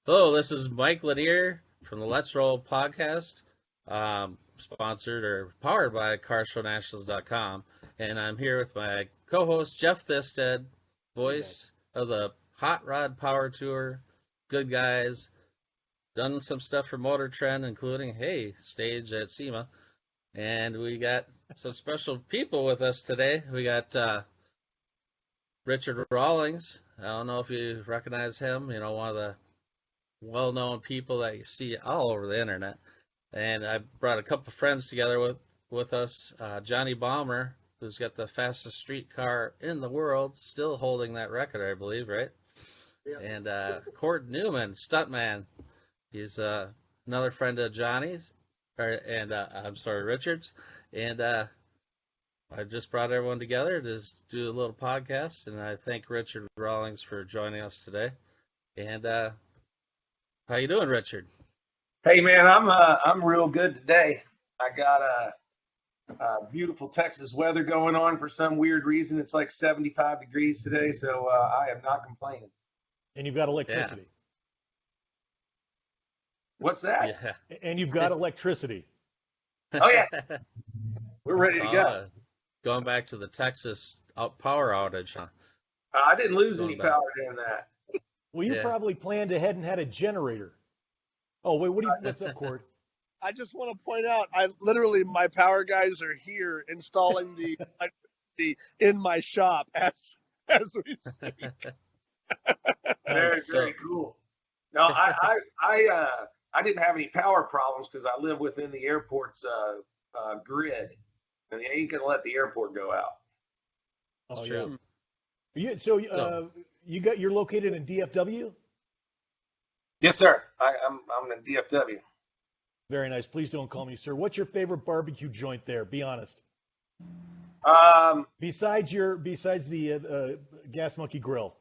Hello, this is Mike Linner from the Let's Roll podcast, sponsored or powered by CarsShowNationals.com. And I'm here with my co-host, Jeff Thisted, voice of the Hot Rod Power Tour, good guys, done some stuff for Motor Trend, including, stage at SEMA. And we got some special people with us today. We got Richard Rawlings. I don't know if you recognize him, one of the well-known people that you see all over the internet. And I brought a couple of friends together with us. Johnny Bohmer, who's got the fastest street car in the world, still holding that record, I believe, right? Yes. And Newman, Stuntman. He's another friend of Johnny's, Richard's. And I just brought everyone together to do a little podcast, and I thank Richard Rawlings for joining us today. And how you doing, Richard? Hey man, I'm real good today. I got a beautiful Texas weather going on for some weird reason. It's like 75 degrees today, so I am not complaining. And you've got electricity. Yeah. What's that? Yeah. And you've got electricity. Oh yeah, we're ready to go. Going back to the Texas power outage, huh? I didn't lose any power during that. Well, you probably planned ahead and had a generator. Oh, wait, what's up, Cord? I just want to point out, my power guys are here installing the electricity in my shop as we speak. Very cool. No, I didn't have any power problems because I live within the airport's grid, and they ain't gonna let the airport go out. Oh, true. Yeah. You're located in DFW? Yes, sir. I'm in DFW. Very nice. Please don't call me sir. What's your favorite barbecue joint there? Be honest. Besides the Gas Monkey Grill.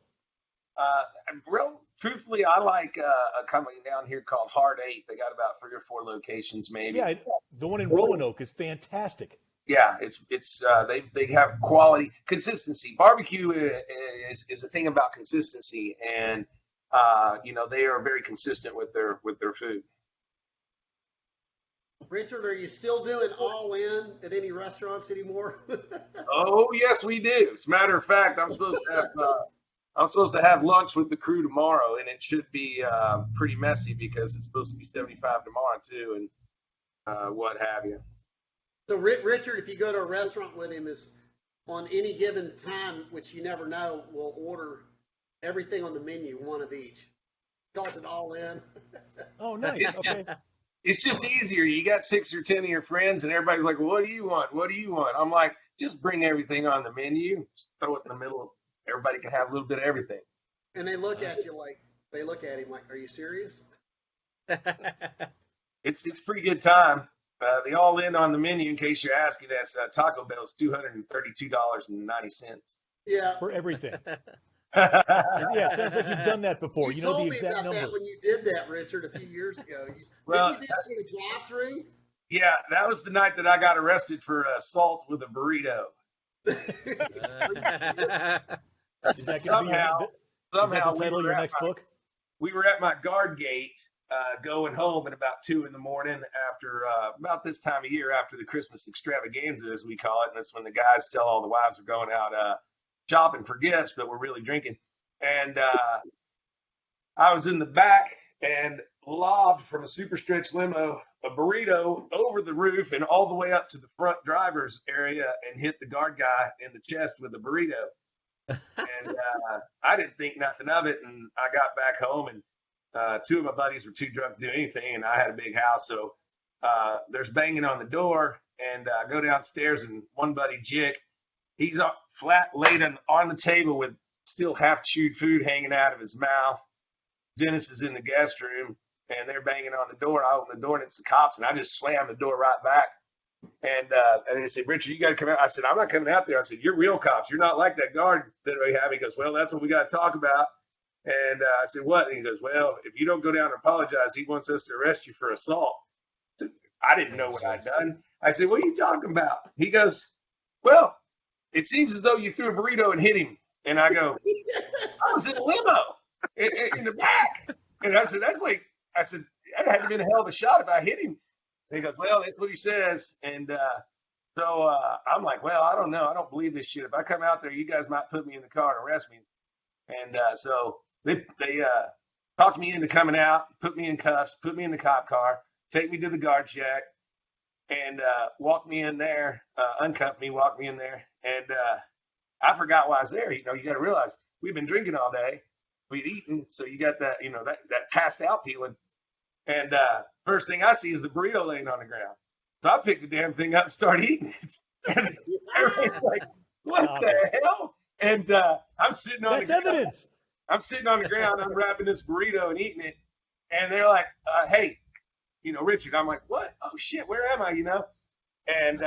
Truthfully, I like a company down here called Hard 8. They got about 3 or 4 locations, maybe. Yeah, the one in Roanoke is fantastic. Yeah, they have quality, consistency. Barbecue is a thing about consistency, and they are very consistent with their food. Richard, are you still doing all in at any restaurants anymore? Oh yes, we do. As a matter of fact, I'm supposed to have lunch with the crew tomorrow, and it should be pretty messy because it's supposed to be 75 tomorrow too, and what have you. So Richard, if you go to a restaurant with him, is on any given time, which you never know, will order everything on the menu, one of each. Calls it all in. Oh, nice. Okay. It's just easier. You got 6 or 10 of your friends, and everybody's like, well, "What do you want? What do you want?" I'm like, just bring everything on the menu, just throw it in the middle. Everybody can have a little bit of everything. And they look at him like, "Are you serious?" It's pretty good time. The all in on the menu, in case you're asking, that's Taco Bell's $232.90. Yeah. For everything. Yeah, sounds like you've done that before. You know told the me exact about number. that when you did that, Richard, a few years ago. Did you do the drive-through? Yeah, that was the night that I got arrested for assault with a burrito. Is that going to be the title of your next book? We were at my guard gate going home at about 2 in the morning after about this time of year, after the Christmas extravaganza, as we call it. And that's when the guys tell all the wives are going out shopping for gifts, but we're really drinking. And I was in the back and lobbed from a super stretch limo a burrito over the roof and all the way up to the front driver's area and hit the guard guy in the chest with a burrito. And I didn't think nothing of it, and I got back home, and 2 of my buddies were too drunk to do anything, and I had a big house, so there's banging on the door, and I go downstairs, and one buddy, Jick, he's flat laid on the table with still half-chewed food hanging out of his mouth. Dennis is in the guest room, and they're banging on the door. I open the door, and it's the cops, and I just slam the door right back. And they said, "Richard, you got to come out." I said, "I'm not coming out there." I said, "You're real cops. You're not like that guard that we have." He goes, "Well, that's what we got to talk about." And I said, "What?" And he goes, "Well, if you don't go down and apologize, he wants us to arrest you for assault." I said, I didn't know what I'd done. I said, "What are you talking about?" He goes, "Well, it seems as though you threw a burrito and hit him." And I go, "I was in a limo in the back." And I said, that had to been a hell of a shot if I hit him. And he goes, well, that's what he says. And so I'm like, well, I don't know. I don't believe this shit. If I come out there, you guys might put me in the car and arrest me. And so they talked me into coming out, put me in cuffs, put me in the cop car, take me to the guard shack, and walked me in there, uncuffed me, walked me in there. And I forgot why I was there. You know, you got to realize we've been drinking all day. We'd eaten, so you got that, you know, that passed out feeling. And first thing I see is the burrito laying on the ground. So I picked the damn thing up and started eating it. And everybody's like, what the hell? And I'm sitting on That's the ground. evidence. I'm sitting on the ground, unwrapping this burrito and eating it. And they're like, hey, you know, Richard. I'm like, what? Oh, shit, where am I, you know? And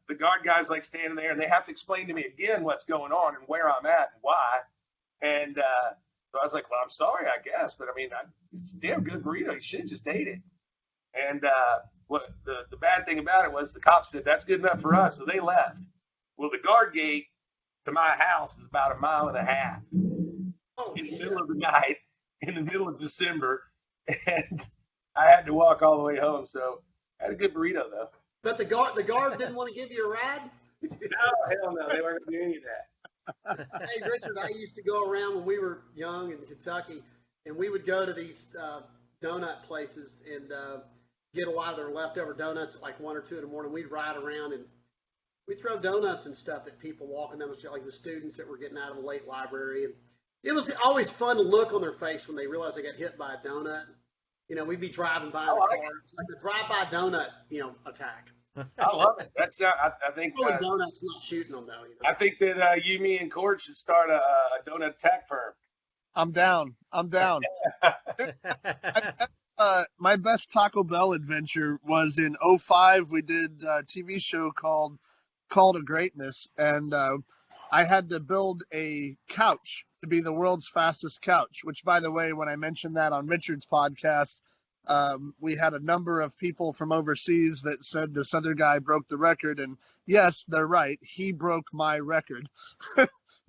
the guard guy's like standing there, and they have to explain to me again what's going on and where I'm at and why. And so I was like, well, I'm sorry, I guess. But, I mean, it's a damn good burrito. You should have just ate it. And what the bad thing about it was the cops said, that's good enough for us. So they left. Well, the guard gate to my house is about 1.5 miles in the middle of the night, in the middle of December. And I had to walk all the way home. So I had a good burrito, though. But the guard didn't want to give you a ride? No, hell no. They weren't going to do any of that. Hey, Richard, I used to go around when we were young in Kentucky, and we would go to these donut places and get a lot of their leftover donuts at like 1 or 2 in the morning. We'd ride around and we'd throw donuts and stuff at people walking down the street, like the students that were getting out of a late library. And it was always fun to look on their face when they realized they got hit by a donut. You know, we'd be driving by in the car. It's like a drive-by donut, you know, attack. I love it. That's I think Donuts not shooting them though. You know? I think that you, me, and Cord should start a donut attack firm. I'm down. My best Taco Bell adventure was in '05. We did a TV show called Call to Greatness, and I had to build a couch to be the world's fastest couch, which, by the way, when I mentioned that on Richard's podcast, we had a number of people from overseas that said this other guy broke the record. And yes, they're right. He broke my record,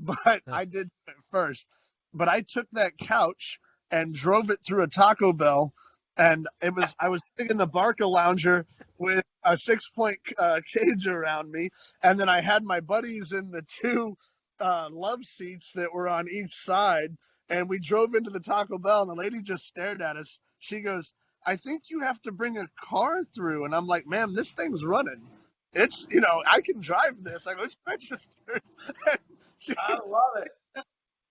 but I did it first. But I took that couch and drove it through a Taco Bell. And I was sitting in the Barca Lounger with a 6-point cage around me. And then I had my buddies in the 2 love seats that were on each side. And we drove into the Taco Bell, and the lady just stared at us. She goes, I think you have to bring a car through. And I'm like, ma'am, this thing's running. It's, you know, I can drive this. I go, it's registered. I love it.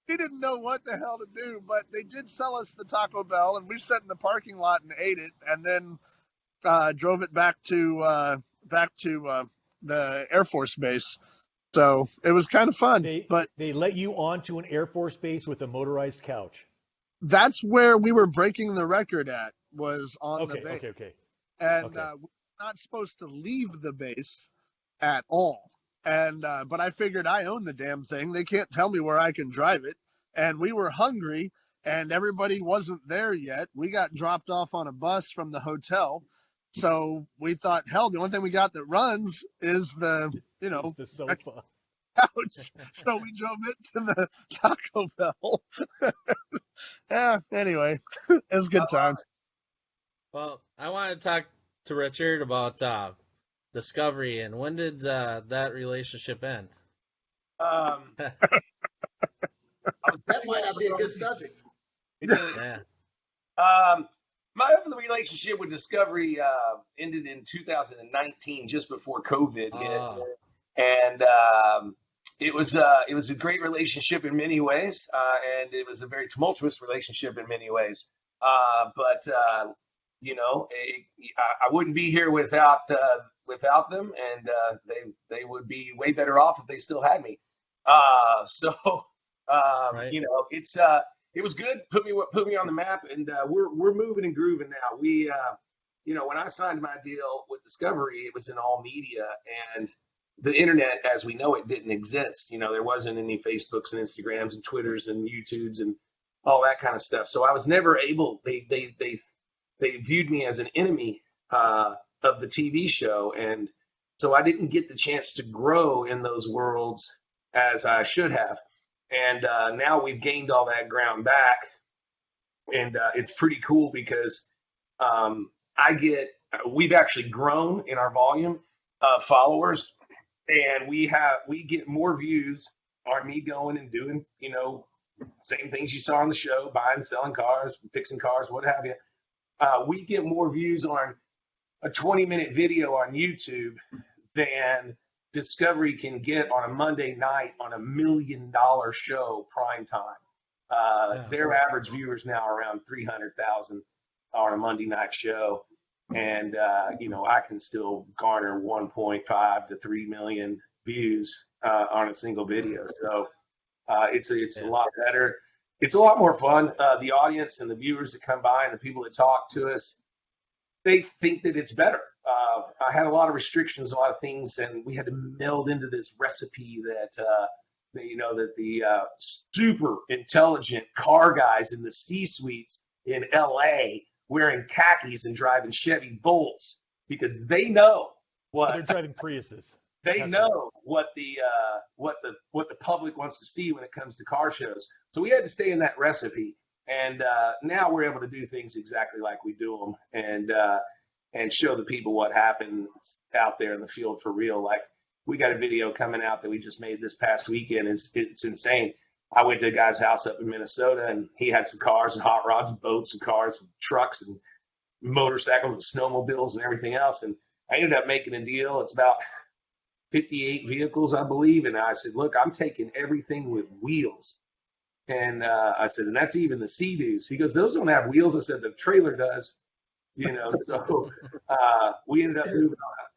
He didn't know what the hell to do, but they did sell us the Taco Bell, and we sat in the parking lot and ate it, and then drove it back to the Air Force Base. So it was kind of fun. But they let you onto an Air Force base with a motorized couch. That's where we were breaking the record at, was on the base. Okay. And we're not supposed to leave the base at all. And but I figured I own the damn thing. They can't tell me where I can drive it. And we were hungry, and everybody wasn't there yet. We got dropped off on a bus from the hotel. So we thought, hell, the only thing we got that runs is the sofa couch. So we drove it to the Taco Bell. Yeah, anyway, it was good times. Well, I want to talk to Richard about Discovery, and when did that relationship end? That might not be a good subject. Yeah. My relationship with Discovery ended in 2019, just before COVID hit, and it was a great relationship in many ways, and it was a very tumultuous relationship in many ways. But I wouldn't be here without them, and they would be way better off if they still had me. Right. It was good. Put me on the map, and we're moving and grooving now. We, when I signed my deal with Discovery, it was in all media, and the internet, as we know it, didn't exist. There wasn't any Facebooks and Instagrams and Twitters and YouTubes and all that kind of stuff. So I was never able. They viewed me as an enemy of the TV show, and so I didn't get the chance to grow in those worlds as I should have. And now we've gained all that ground back, And it's pretty cool because we've actually grown in our volume of followers, and we get more views on me going and doing, same things you saw on the show, buying, selling cars, fixing cars, what have you. We get more views on a 20-minute video on YouTube than Discovery can get on a Monday night on $1 million show prime time. Their average viewers now are around 300,000 on a Monday night show. And, I can still garner 1.5 to 3 million views on a single video. So it's a lot better. It's a lot more fun. The audience and the viewers that come by and the people that talk to us, they think that it's better. I had a lot of restrictions, a lot of things, and we had to meld into this recipe that the super intelligent car guys in the C-suites in LA wearing khakis and driving Chevy Volts, because they know what they're driving Priuses. They know what the public wants to see when it comes to car shows. So we had to stay in that recipe, and now we're able to do things exactly like we do them, and show the people what happens out there in the field for real. Like, we got a video coming out that we just made this past weekend. It's insane. I went to a guy's house up in Minnesota, and he had some cars and hot rods and boats and cars and trucks and motorcycles and snowmobiles and everything else. And I ended up making a deal. It's about 58 vehicles, I believe. And I said, look, I'm taking everything with wheels. And I said, and that's even the Sea-Doos. He goes, those don't have wheels. I said, the trailer does. So we ended up moving on.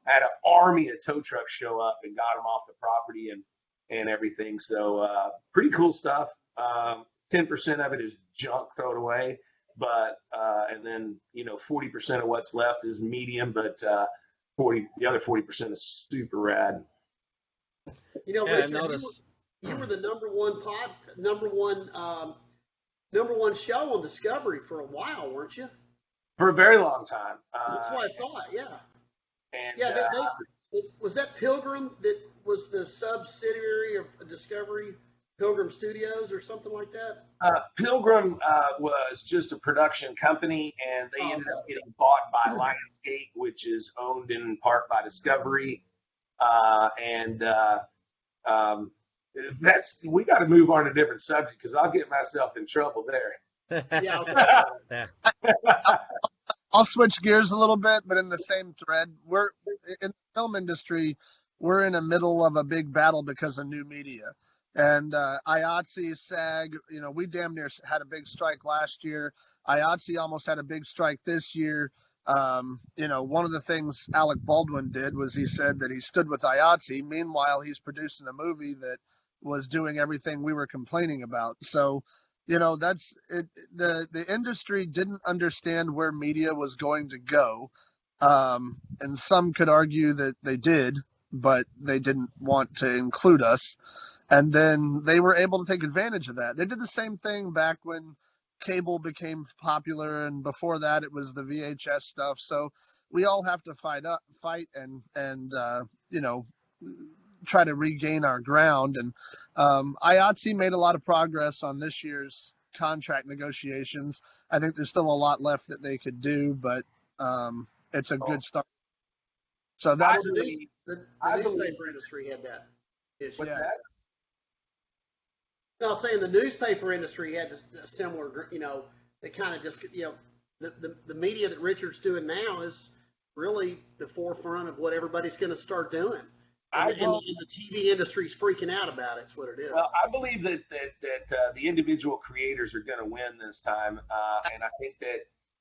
I had an army of tow trucks show up and got them off the property and everything. So pretty cool stuff. 10% of it is junk, throw it away. But and then 40% of what's left is medium, but the other 40% is super rad. Richard, you were the number one show on Discovery for a while, weren't you? For a very long time. That's what I thought. Yeah. And was that Pilgrim that was the subsidiary of Discovery, Pilgrim Studios or something like that? Pilgrim was just a production company, and they ended up getting bought by Lionsgate, which is owned in part by Discovery. We got to move on to a different subject, because I'll get myself in trouble there. Yeah. I'll switch gears a little bit, but in the same thread, we're in the film industry. We're in the middle of a big battle because of new media, and IATSE, SAG. We damn near had a big strike last year. IATSE almost had a big strike this year. One of the things Alec Baldwin did was he said that he stood with IATSE. Meanwhile, he's producing a movie that was doing everything we were complaining about. So, that's it. The industry didn't understand where media was going to go. And some could argue that they did, but they didn't want to include us. And then they were able to take advantage of that. They did the same thing back when cable became popular, and before that it was the VHS stuff. So we all have to fight and try to regain our ground. And IATSE made a lot of progress on this year's contract negotiations. I think there's still a lot left that they could do, but it's a good start. So that's the newspaper industry had that issue. What's that? No, I was saying the newspaper industry had a similar, they kind of just, the media that Richard's doing now is really the forefront of what everybody's going to start doing. And the TV industry's freaking out about it. It's what it is. Well, I believe that the individual creators are going to win this time, and I think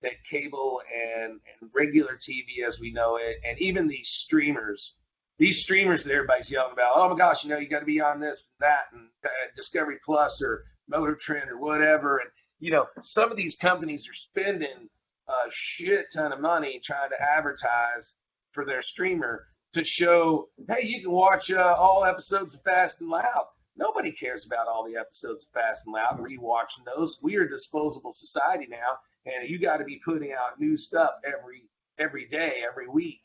that cable and regular TV as we know it, and even these streamers that everybody's yelling about, oh my gosh, you got to be on this, that, and Discovery Plus or Motor Trend or whatever, and some of these companies are spending a shit ton of money trying to advertise for their streamer to show, hey, you can watch all episodes of Fast and Loud. Nobody cares about all the episodes of Fast and Loud, rewatching those. We are a disposable society now, and you got to be putting out new stuff every day, every week.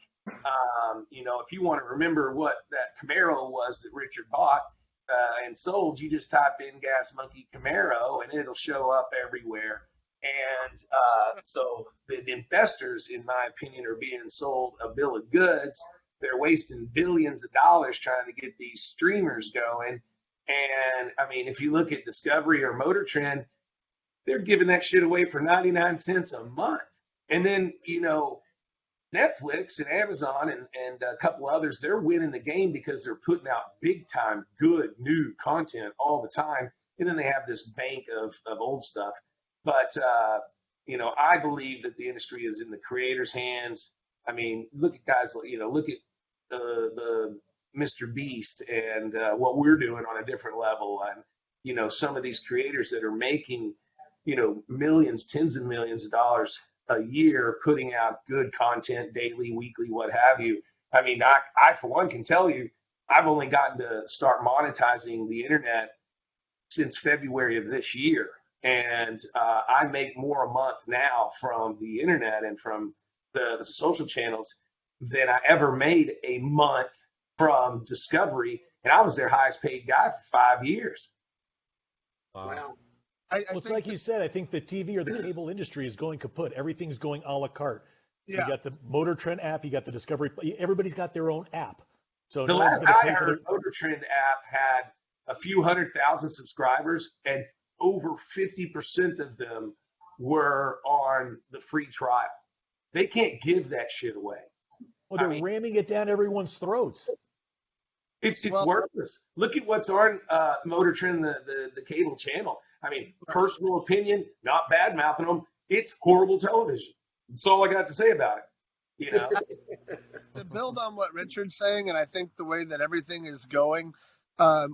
If you want to remember what that Camaro was that Richard bought and sold, you just type in Gas Monkey Camaro, and it'll show up everywhere. And so the investors, in my opinion, are being sold a bill of goods. They're wasting billions of dollars trying to get these streamers going. And I mean, if you look at Discovery or Motor Trend, they're giving that shit away for 99 cents a month. And then, Netflix and Amazon and a couple others, they're winning the game because they're putting out big time, good, new content all the time. And then they have this bank of old stuff. But, I believe that the industry is in the creators' hands. I mean, look at guys, look at the Mr. Beast and what we're doing on a different level. And, some of these creators that are making, millions, tens of millions of dollars a year putting out good content daily, weekly, what have you. I mean, I for one can tell you, I've only gotten to start monetizing the internet since February of this year. And I make more a month now from the internet and from the social channels than I ever made a month from Discovery. And I was their highest paid guy for 5 years. Wow. Well, it's like you said, I think the TV or the cable industry is going kaput. Everything's going a la carte. Yeah. You got the Motor Trend app, you got the Discovery. Everybody's got their own app. So The no one's last going to I pay for heard, Motor Trend app had a few 100,000 subscribers, and over 50% of them were on the free trial. They can't give that shit away. Well, they're I mean, ramming it down everyone's throats. It's Well- worthless. Look at what's on Motor Trend, the cable channel. I mean, personal opinion, not bad mouthing them. It's horrible television. That's all I got to say about it. To build on what Richard's saying, and I think the way that everything is going,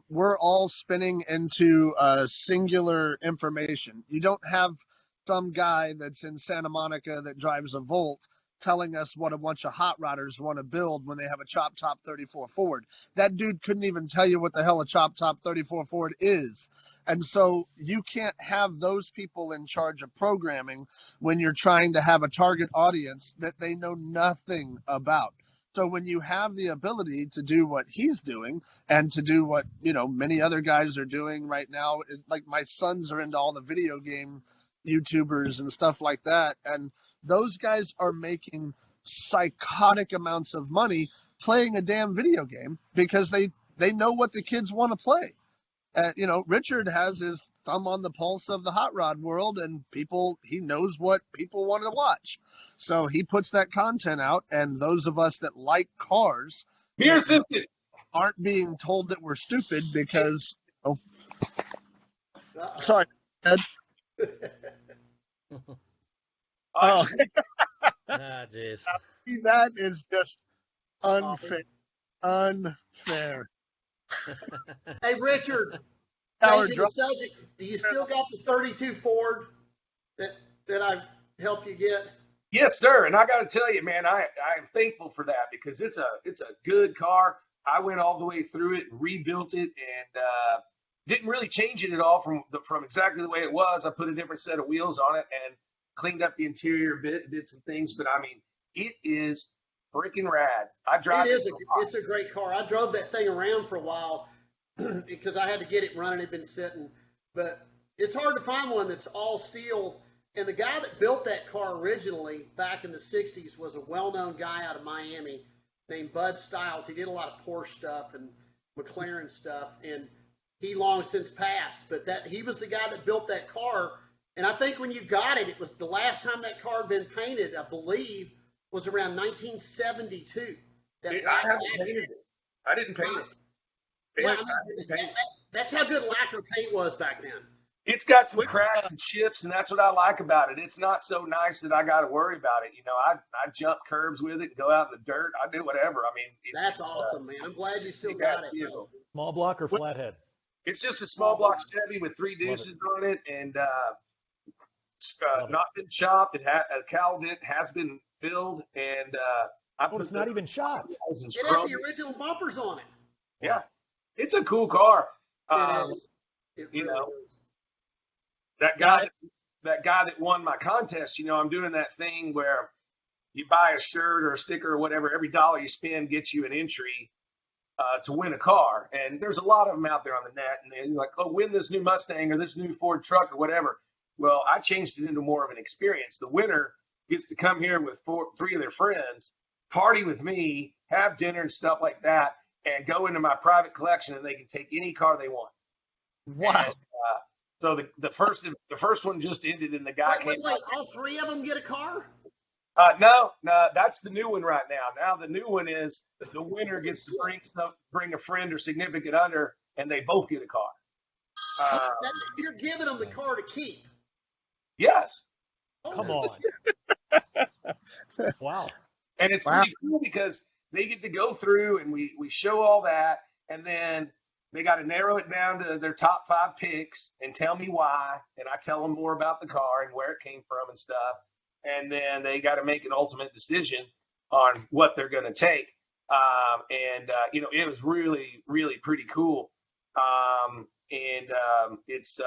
we're all spinning into singular information. You don't have some guy that's in Santa Monica that drives a Volt telling us what a bunch of hot rodders want to build when they have a chop top 34 Ford. That dude couldn't even tell you what the hell a chop top 34 Ford is. And so you can't have those people in charge of programming when you're trying to have a target audience that they know nothing about. So when you have the ability to do what he's doing and to do what, many other guys are doing right now, like my sons are into all the video game YouTubers and stuff like that. And those guys are making psychotic amounts of money playing a damn video game because they know what the kids want to play. Richard has his thumb on the pulse of the hot rod world, and he knows what people want to watch. So he puts that content out, and those of us that like cars Mirror assisted. aren't being told that we're stupid because, sorry, Ed. Oh, Jeez. that is just unfair. Unfair. Hey, Richard, Howard, changing the subject, do you still got the 32 Ford that I helped you get? Yes, sir. And I got to tell you, man, I'm thankful for that because it's a good car. I went all the way through it and rebuilt it and didn't really change it at all from exactly the way it was. I put a different set of wheels on it and cleaned up the interior a bit, did some things. But I mean, it is freaking rad. I drive it. It's a great car. I drove that thing around for a while because I had to get it running. It'd been sitting, but it's hard to find one that's all steel. And the guy that built that car originally back in the 60s was a well-known guy out of Miami named Bud Stiles. He did a lot of Porsche stuff and McLaren stuff, and he long since passed. But he was the guy that built that car. And I think when you got it, it was the last time that car had been painted, I believe, was around 1972. I haven't painted it. I didn't paint it. Yeah, that's how good lacquer paint was back then. It's got some cracks and chips, and that's what I like about it. It's not so nice that I got to worry about it. I jump curbs with it, go out in the dirt. I do whatever. I mean, that's awesome, man. I'm glad you still got it. Small block or flathead? It's just a small block Chevy with 3 deuces on it, and not been chopped. It a cowl dent has been filled, and it's not even chopped. It has the original bumpers on it. Yeah, it's a cool car. It is. It really is. That guy that won my contest, I'm doing that thing where you buy a shirt or a sticker or whatever. Every dollar you spend gets you an entry to win a car. And there's a lot of them out there on the net. And they're like, oh, win this new Mustang or this new Ford truck or whatever. Well, I changed it into more of an experience. The winner gets to come here with three of their friends, party with me, have dinner and stuff like that, and go into my private collection, and they can take any car they want. Wow. And, so the first one just ended, and the guy came. Wait, all three of them get a car? No, that's the new one right now. Now the new one is the winner gets to bring a friend or significant other, and they both get a car. You're giving them the car to keep. Yes. Come on. Wow. And it's pretty cool because they get to go through and we show all that, and then they got to narrow it down to their top 5 picks and tell me why, and I tell them more about the car and where it came from and stuff. And then they got to make an ultimate decision on what they're going to take. It was really, really pretty cool. It's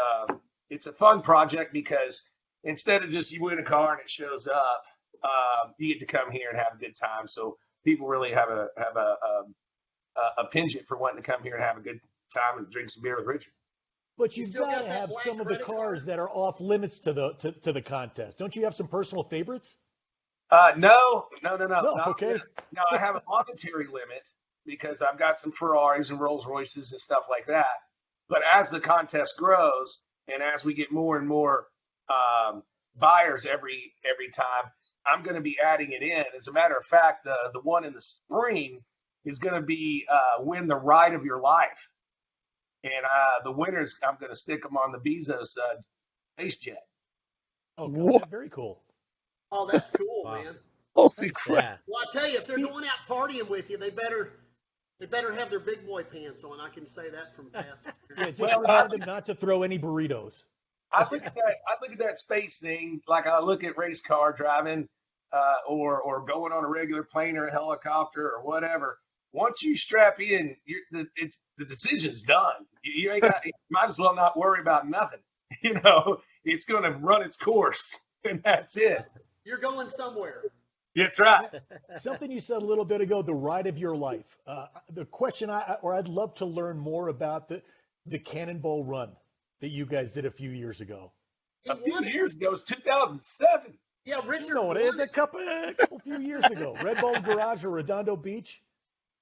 a fun project because instead of just you win a car and it shows up, you get to come here and have a good time. So people really have a penchant for wanting to come here and have a good time and drink some beer with Richard. But you've got to have some of the cars that are off limits to the contest. Don't you have some personal favorites? No. Okay. No, I have a monetary limit because I've got some Ferraris and Rolls Royces and stuff like that. But as the contest grows and as we get more and more buyers every time, I'm going to be adding it in. As a matter of fact, the one in the spring is going to be win the ride of your life. And the winners, I'm going to stick them on the Bezos space jet. Oh, God, very cool. Oh, that's cool, Wow. man. Holy crap. Yeah. Well, I tell you, if they're going out partying with you, they better have their big boy pants on. I can say that from past Yeah, experience. just remind them not to throw any burritos. I look at that space thing like I look at race car driving or going on a regular plane or a helicopter or whatever. Once you strap in, the decision's done. You might as well not worry about nothing. It's going to run its course, and that's it. You're going somewhere. That's right. Something you said a little bit ago, the ride of your life. The question I'd love to learn more about the Cannonball run that you guys did a few years ago. A few years ago, it was 2007. Yeah, Richard. You know what it is? A couple few years ago. Red Bull Garage or Redondo Beach.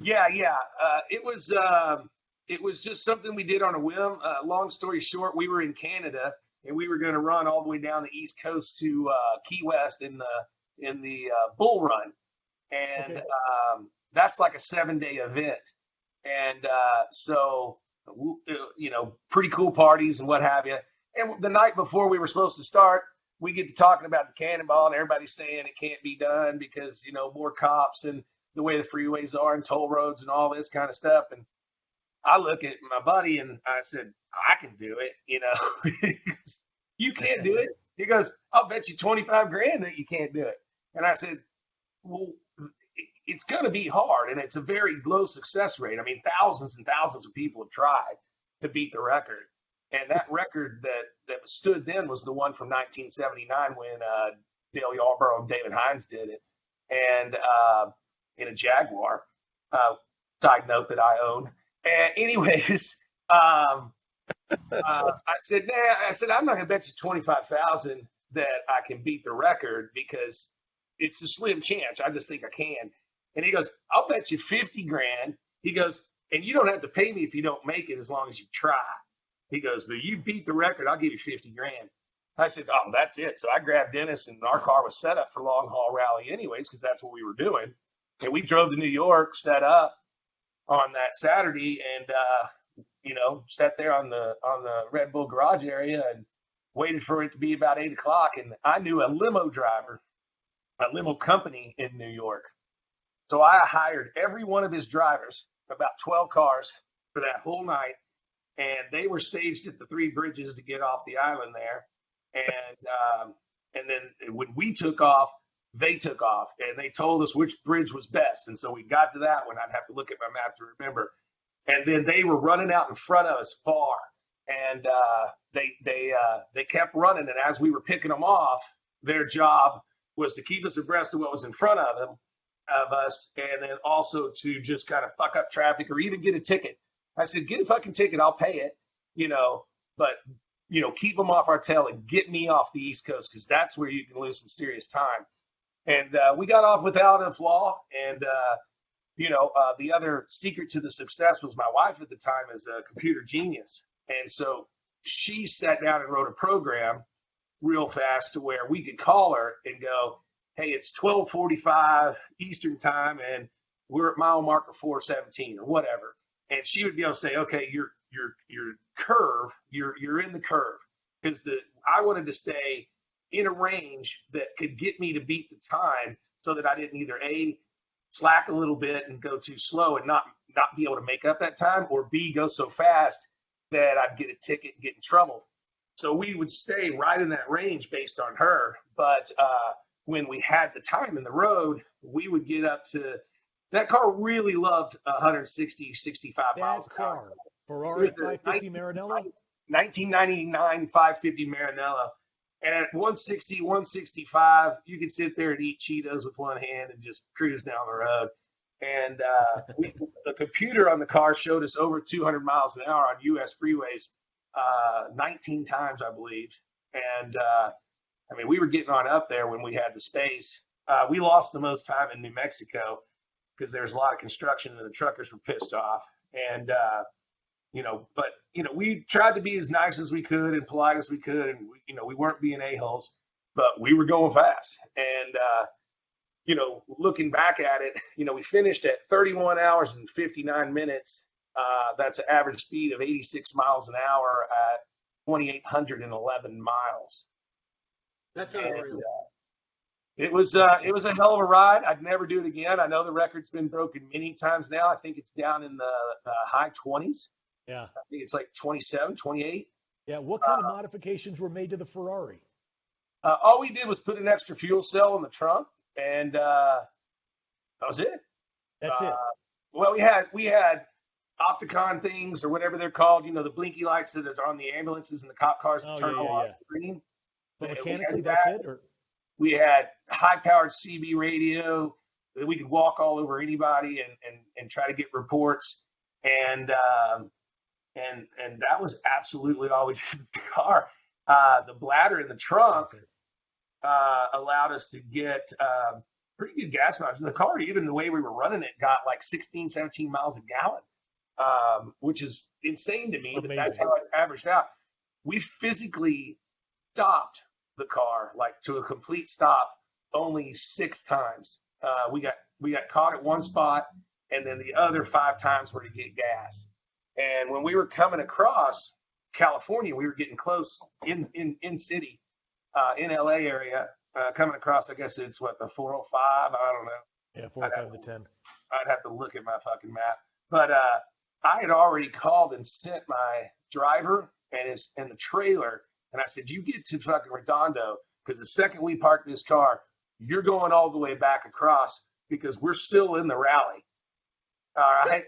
Yeah. It was just something we did on a whim. Long story short, we were in Canada and we were going to run all the way down the East Coast to Key West in the Bull Run, and Okay. that's like a 7-day event. And pretty cool parties and what have you. And the night before we were supposed to start, we get to talking about the Cannonball, and everybody's saying it can't be done because more cops and the way the freeways are and toll roads and all this kind of stuff. And I look at my buddy and I said, I can do it. You can't do it. He goes, I'll bet you 25 grand that you can't do it. And I said, well, it's going to be hard, and it's a very low success rate. I mean, thousands and thousands of people have tried to beat the record. And that record that stood then was the one from 1979 when Dale Yarborough and David Hines did it. And in a Jaguar, side note that I own. And anyways, I said, I'm not going to bet you 25,000 that I can beat the record because it's a slim chance. I just think I can. And he goes, I'll bet you 50 grand. He goes, and you don't have to pay me if you don't make it as long as you try. He goes, but you beat the record, I'll give you 50 grand. I said, oh, that's it. So I grabbed Dennis, and our car was set up for long haul rally anyways, because that's what we were doing. And we drove to New York, set up on that Saturday, and sat there on the Red Bull garage area and waited for it to be about 8 o'clock. And I knew a limo driver, a limo company in New York. So I hired every one of his drivers, about 12 cars, for that whole night. And they were staged at the 3 bridges to get off the island there. And then when we took off, they took off, and they told us which bridge was best. And so we got to that one. I'd have to look at my map to remember. And then they were running out in front of us far, and they kept running. And as we were picking them off, their job was to keep us abreast of what was in front of us, and then also to just kind of fuck up traffic or even get a ticket. I said, get a fucking ticket, I'll pay it, but keep them off our tail and get me off the East Coast, because that's where you can lose some serious time. And we got off without a flaw. And, the other secret to the success was my wife at the time is a computer genius. And so she sat down and wrote a program real fast to where we could call her and go, hey, it's 12:45 Eastern time, and we're at mile marker 417 or whatever. And she would be able to say, okay, your curve, you're in the curve, because I wanted to stay in a range that could get me to beat the time, so that I didn't either A, slack a little bit and go too slow and not be able to make up that time, or B, go so fast that I'd get a ticket and get in trouble. So we would stay right in that range based on her. But when we had the time in the road, we would get up to, that car really loved 160, 65 miles an hour. Ferrari 550 Maranello? 1999 550 Maranello. And at 160, 165, you could sit there and eat Cheetos with one hand and just cruise down the road. And the computer on the car showed us over 200 miles an hour on U.S. freeways 19 times, I believe. And, we were getting on up there when we had the space. We lost the most time in New Mexico because there was a lot of construction and the truckers were pissed off. And, we tried to be as nice as we could and polite as we could. And, we weren't being a-holes, but we were going fast. And, looking back at it, we finished at 31 hours and 59 minutes. That's an average speed of 86 miles an hour at 2,811 miles. That's unreal. And, it was a hell of a ride. I'd never do it again. I know the record's been broken many times now. I think it's down in the high 20s. Yeah. I think it's like 27, 28. Yeah. What kind of modifications were made to the Ferrari? All we did was put an extra fuel cell in the trunk, and that was it. That's it. Well, we had Opticon things, or whatever they're called, the blinky lights that are on the ambulances and the cop cars that turn on green. But mechanically, that's it? Or? We had high-powered CB radio that we could walk all over anybody and try to get reports. And that was absolutely all we did with the car. The bladder in the trunk allowed us to get pretty good gas mileage. The car, even the way we were running it, got like 16, 17 miles a gallon, which is insane to me. Amazing. But that's how it averaged out. We physically stopped the car, like to a complete stop, only 6 times. We got caught at one spot, and then the other 5 times were to get gas. And when we were coming across California, we were getting close in city, in LA area, coming across, I guess it's the 405, I don't know. Yeah, 405 to 10. I'd have to look at my fucking map. But I had already called and sent my driver and the trailer, and I said, you get to fucking Redondo, because the second we park this car, you're going all the way back across, because we're still in the rally. All right,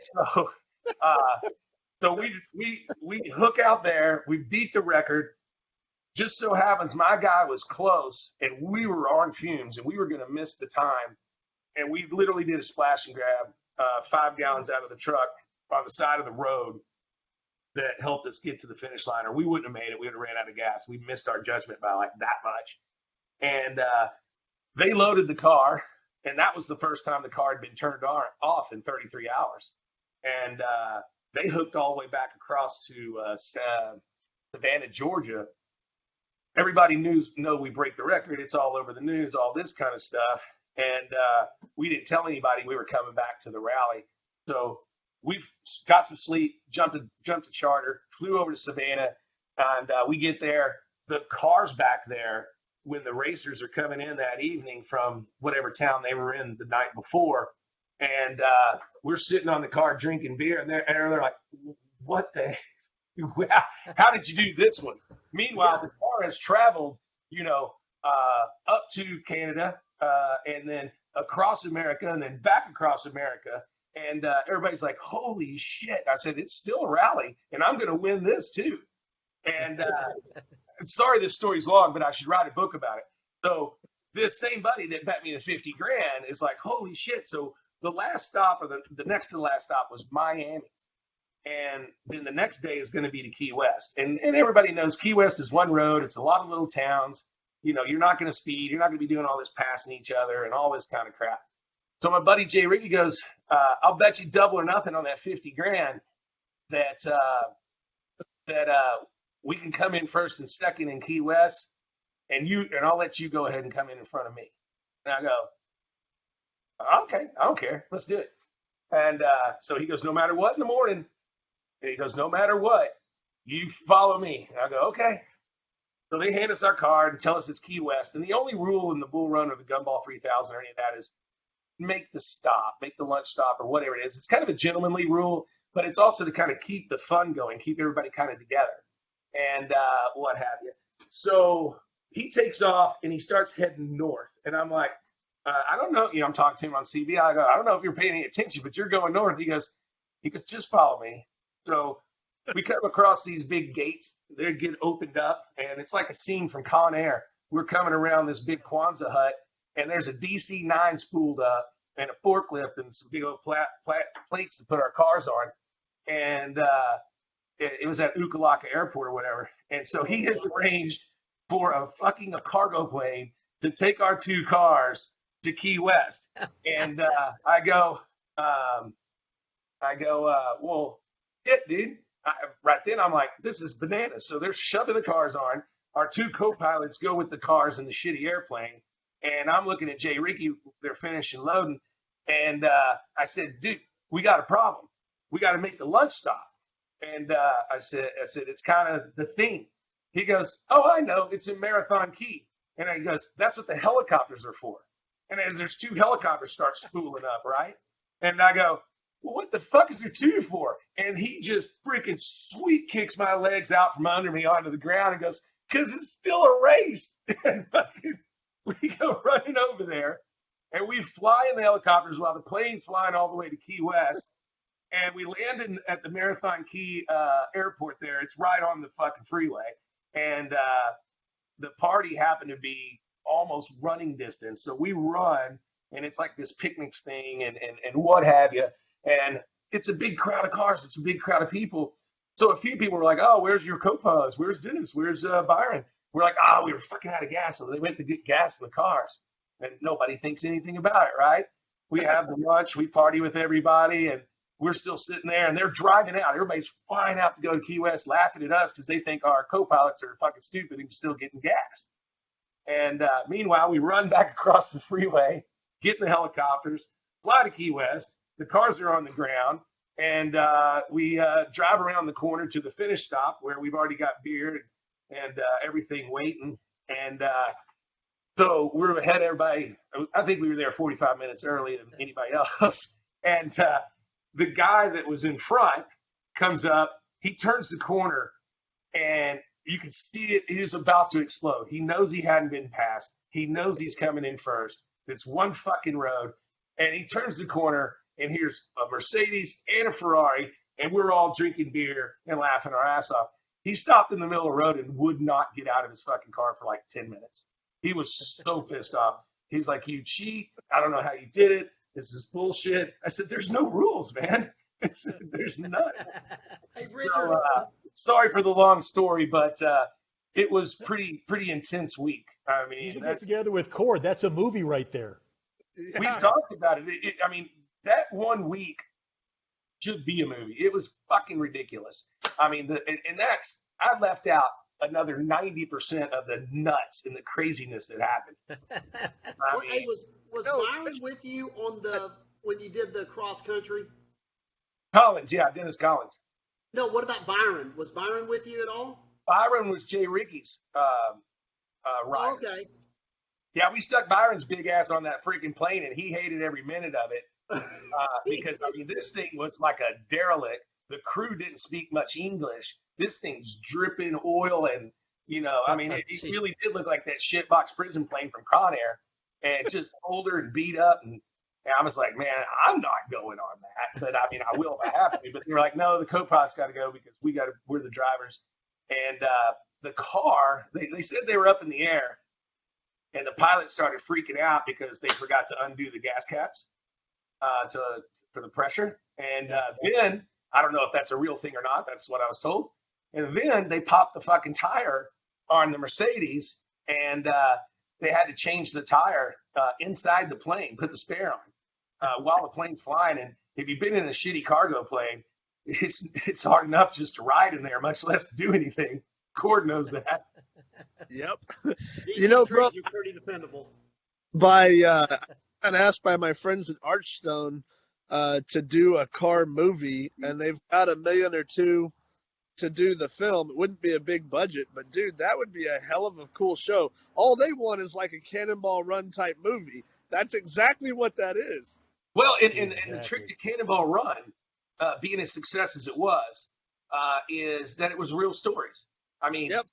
so we hook out there, we beat the record. Just so happens my guy was close, and we were on fumes, and we were going to miss the time. And we literally did a splash and grab, 5 gallons out of the truck on the side of the road that helped us get to the finish line, or we wouldn't have made it. We would have ran out of gas. We missed our judgment by like that much. And they loaded the car, and that was the first time the car had been turned off in 33 hours. And they hooked all the way back across to Savannah, Georgia. Everybody know we break the record. It's all over the news, all this kind of stuff. And we didn't tell anybody we were coming back to the rally. So we've got some sleep, jumped a charter, flew over to Savannah, and we get there. The car's back there when the racers are coming in that evening from whatever town they were in the night before. And we're sitting on the car drinking beer, and they're like, what the how did you do this one? Meanwhile, the car has traveled, up to Canada, and then across America, and then back across America. And everybody's like, holy shit. I said, it's still a rally, and I'm going to win this too. And I'm sorry this story's long, but I should write a book about it. So this same buddy that bet me the 50 grand is like, holy shit. So the last stop, or the next to the last stop, was Miami. And then the next day is going to be to Key West. And everybody knows Key West is one road. It's a lot of little towns. You know, you're not going to speed. You're not going to be doing all this passing each other and all this kind of crap. So my buddy Jay Ricky goes, I'll bet you double or nothing on that 50 grand that we can come in first and second in Key West, and I'll let you go ahead and come in front of me. And I go, okay, I don't care. Let's do it. And so he goes, no matter what in the morning, he goes, no matter what, you follow me. And I go, okay. So they hand us our card and tell us it's Key West. And the only rule in the Bull Run or the Gumball 3000 or any of that is make the stop, make the lunch stop or whatever it is. It's kind of a gentlemanly rule, but it's also to kind of keep the fun going, keep everybody kind of together and what have you. So he takes off and he starts heading north. And I'm like, I don't know. You know, I'm talking to him on CB. I go, I don't know if you're paying any attention, but you're going north. He goes, just follow me. So we come across these big gates. They get opened up, and it's like a scene from Con Air. We're coming around this big Kwanzaa hut, and there's a DC-9 spooled up and a forklift and some big old plates to put our cars on. And it was at Ukalaka Airport or whatever. And so he has arranged for a cargo plane to take our two cars to Key West. And I go, well, shit, dude. Right then I'm like, this is bananas. So they're shoving the cars on. Our two co-pilots go with the cars in the shitty airplane. And I'm looking at Jay Ricky. They're finishing loading. And I said, dude, we got a problem. We got to make the lunch stop. And I said, it's kind of the thing. He goes, oh, I know. It's in Marathon Key. And he goes, that's what the helicopters are for. And as there's two helicopters start spooling up, right? And I go, well, what the fuck is there two for? And he just freaking sweet kicks my legs out from under me onto the ground and goes, because it's still a race. And we go running over there, and we fly in the helicopters while the plane's flying all the way to Key West. And we landed at the Marathon Key airport there. It's right on the fucking freeway. And the party happened to be almost running distance. So we run, and it's like this picnic thing and what have you. And it's a big crowd of cars. It's a big crowd of people. So a few people were like, oh, where's your co-pilots? Where's Dennis? Where's Byron? We're like, oh, we were fucking out of gas. So they went to get gas in the cars. And nobody thinks anything about it, right? We have the lunch. We party with everybody. And we're still sitting there. And they're driving out. Everybody's flying out to go to Key West, laughing at us because they think our co-pilots are fucking stupid and still getting gas. And meanwhile, we run back across the freeway, get in the helicopters, fly to Key West. The cars are on the ground, and we drive around the corner to the finish stop where we've already got beer and everything waiting. And so we're ahead of everybody. I think we were there 45 minutes early than anybody else. And the guy that was in front comes up. He turns the corner, and you can see it. He is about to explode. He knows he hadn't been passed. He knows he's coming in first. It's one fucking road. And he turns the corner, and here's a Mercedes and a Ferrari, and we're all drinking beer and laughing our ass off. He stopped in the middle of the road and would not get out of his fucking car for like 10 minutes. He was so pissed off. He's like, you cheat. I don't know how you did it. This is bullshit. I said, there's no rules, man. I said, there's none. Hey, Richard. So, sorry for the long story, but it was pretty intense week. I mean, You should get together with Cord. That's a movie right there. We talked about it. I mean, that 1 week should be a movie. It was fucking ridiculous. I mean, I left out another 90% of the nuts and the craziness that happened. Hey, was Byron with you on when you did the cross country? Collins, yeah, Dennis Collins. No, what about Byron? Was Byron with you at all? Byron was Jay Ricky's rider. Oh, okay. Yeah, we stuck Byron's big ass on that freaking plane, and he hated every minute of it because, I mean, this thing was like a derelict. The crew didn't speak much English. This thing's dripping oil and, I mean, it really did look like that shitbox prison plane from Con Air and just older and beat up. And I was like, man, I'm not going on that. But, I mean, I will if I have to. But they were like, no, the co-pilot's got to go because we're the drivers. And the car, they said they were up in the air. And the pilot started freaking out because they forgot to undo the gas caps for the pressure. And then I don't know if that's a real thing or not. That's what I was told. And then they popped the fucking tire on the Mercedes, and they had to change the tire inside the plane, put the spare on while the plane's flying. And if you've been in a shitty cargo plane, it's hard enough just to ride in there, much less to do anything. Cord knows that. Yep. These bro, trees are pretty dependable. I got asked by my friends at Archstone to do a car movie, and they've got $1 million or $2 million to do the film. It wouldn't be a big budget, but dude, that would be a hell of a cool show. All they want is like a Cannonball Run type movie. That's exactly what that is. Well, and the trick to Cannonball Run, being as success as it was, is that it was real stories. I mean, Yep.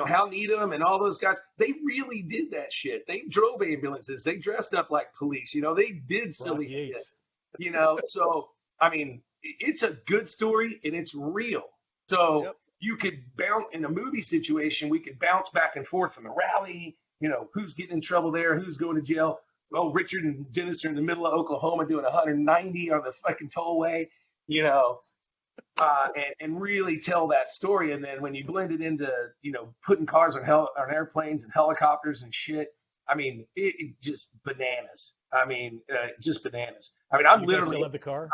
Hal Needham and all those guys, they really did that shit. They drove ambulances. They dressed up like police. They did silly shit. So, I mean, it's a good story and it's real. So you could bounce in a movie situation. We could bounce back and forth from the rally. Who's getting in trouble there? Who's going to jail? Well, Richard and Dennis are in the middle of Oklahoma doing 190 on the fucking tollway. And really tell that story. And then when you blend it into, putting cars on airplanes and helicopters and shit, I mean, it just bananas. I mean, just bananas. I mean, You guys still have the car?